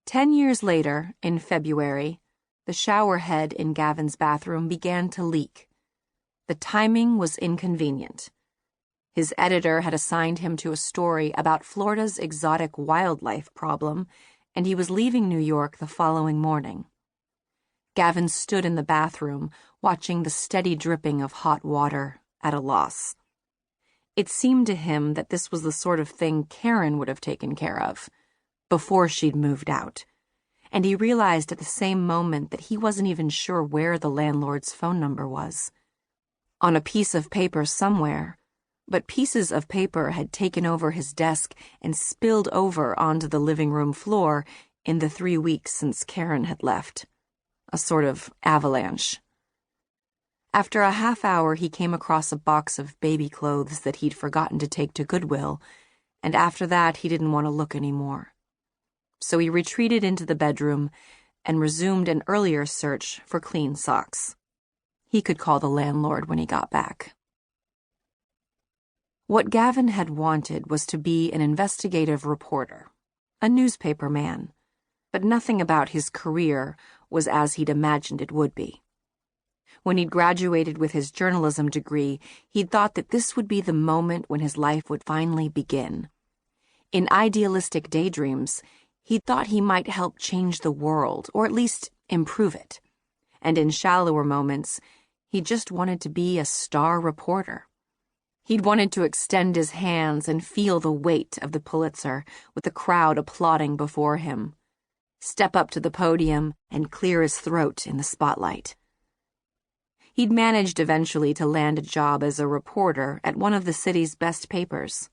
10 years later, in February, the shower head in Gavin's bathroom began to leak. The timing was inconvenient. His editor had assigned him to a story about Florida's exotic wildlife problem, and he was leaving New York the following morning. Gavin stood in the bathroom, watching the steady dripping of hot water, at a loss. It seemed to him that this was the sort of thing Karen would have taken care of, before she'd moved out, and he realized at the same moment that he wasn't even sure where the landlord's phone number was. On a piece of paper somewhere, but pieces of paper had taken over his desk and spilled over onto the living room floor in the 3 weeks since Karen had left. A sort of avalanche. After a half hour, he came across a box of baby clothes that he'd forgotten to take to Goodwill, and after that he didn't want to look anymore. So he retreated into the bedroom and resumed an earlier search for clean socks. He could call the landlord when he got back. What Gavin had wanted was to be an investigative reporter, a newspaper man, but nothing about his career was as he'd imagined it would be. When he'd graduated with his journalism degree, he'd thought that this would be the moment when his life would finally begin. In idealistic daydreams, he thought he might help change the world, or at least improve it. And in shallower moments, he just wanted to be a star reporter. He'd wanted to extend his hands and feel the weight of the Pulitzer with the crowd applauding before him. Step up to the podium and clear his throat in the spotlight. He'd managed eventually to land a job as a reporter at one of the city's best papers.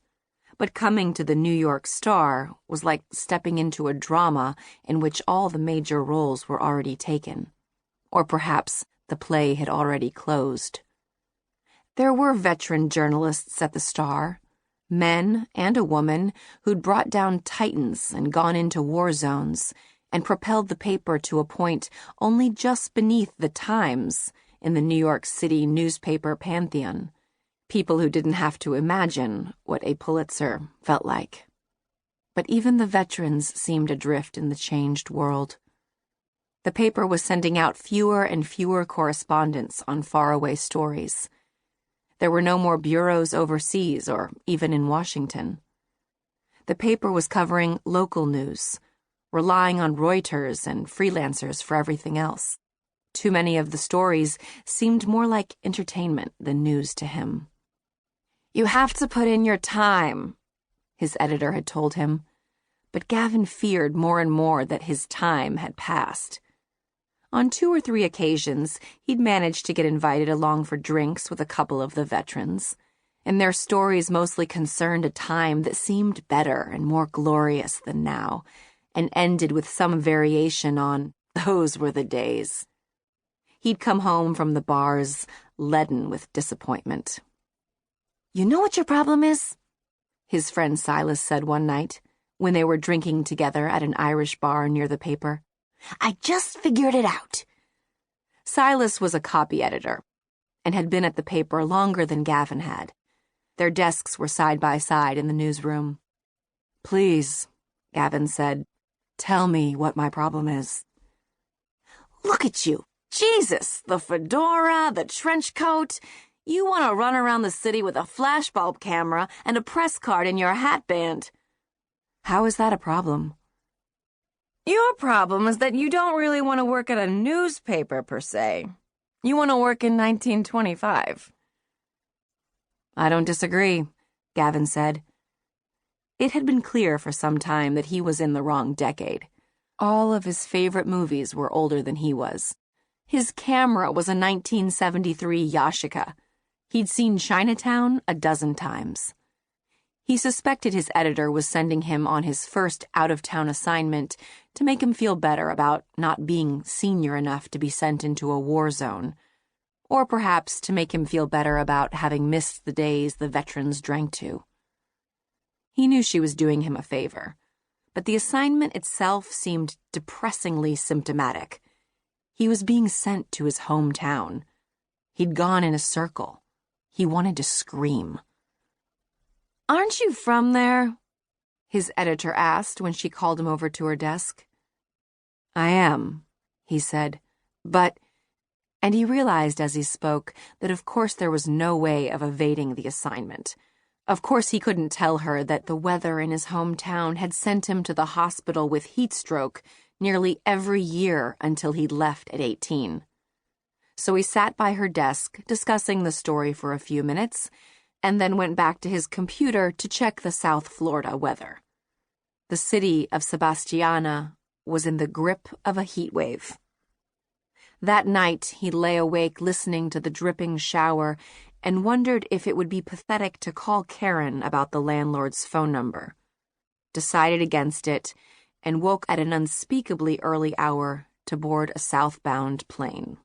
But coming to the New York Star was like stepping into a drama in which all the major roles were already taken. Or perhaps the play had already closed. There were veteran journalists at the Star, men and a woman who'd brought down titans and gone into war zones and propelled the paper to a point only just beneath the Times in the New York City newspaper pantheon. People who didn't have to imagine what a Pulitzer felt like. But even the veterans seemed adrift in the changed world. The paper was sending out fewer and fewer correspondents on faraway stories. There were no more bureaus overseas or even in Washington. The paper was covering local news, relying on Reuters and freelancers for everything else. Too many of the stories seemed more like entertainment than news to him. "You have to put in your time," his editor had told him, but Gavin feared more and more that his time had passed. On 2 or 3 occasions, he'd managed to get invited along for drinks with a couple of the veterans, and their stories mostly concerned a time that seemed better and more glorious than now, and ended with some variation on "those were the days." He'd come home from the bars, leaden with disappointment. "You know what your problem is?" his friend Silas said one night, when they were drinking together at an Irish bar near the paper. "I just figured it out." Silas was a copy editor, and had been at the paper longer than Gavin had. Their desks were side by side in the newsroom. "Please," Gavin said, "tell me what my problem is." "Look at you. Jesus, the fedora, the trench coat. You want to run around the city with a flashbulb camera and a press card in your hatband." "How is that a problem?" "Your problem is that you don't really want to work at a newspaper, per se. You want to work in 1925. "I don't disagree," Gavin said. It had been clear for some time that he was in the wrong decade. All of his favorite movies were older than he was. His camera was a 1973 Yashica. He'd seen Chinatown a dozen times. He suspected his editor was sending him on his first out-of-town assignment to make him feel better about not being senior enough to be sent into a war zone, or perhaps to make him feel better about having missed the days the veterans drank to. He knew she was doing him a favor, but the assignment itself seemed depressingly symptomatic. He was being sent to his hometown. He'd gone in a circle. He wanted to scream. "Aren't you from there?" his editor asked when she called him over to her desk. I am, he said, but... And he realized as he spoke that of course there was no way of evading the assignment. Of course he couldn't tell her that the weather in his hometown had sent him to the hospital with heat stroke nearly every year until he'd left at 18. So he sat by her desk discussing the story for a few minutes and then went back to his computer to check the South Florida weather. The city of Sebastiana was in the grip of a heat wave. That night, he lay awake listening to the dripping shower and wondered if it would be pathetic to call Karen about the landlord's phone number. Decided against it and woke at an unspeakably early hour to board a southbound plane.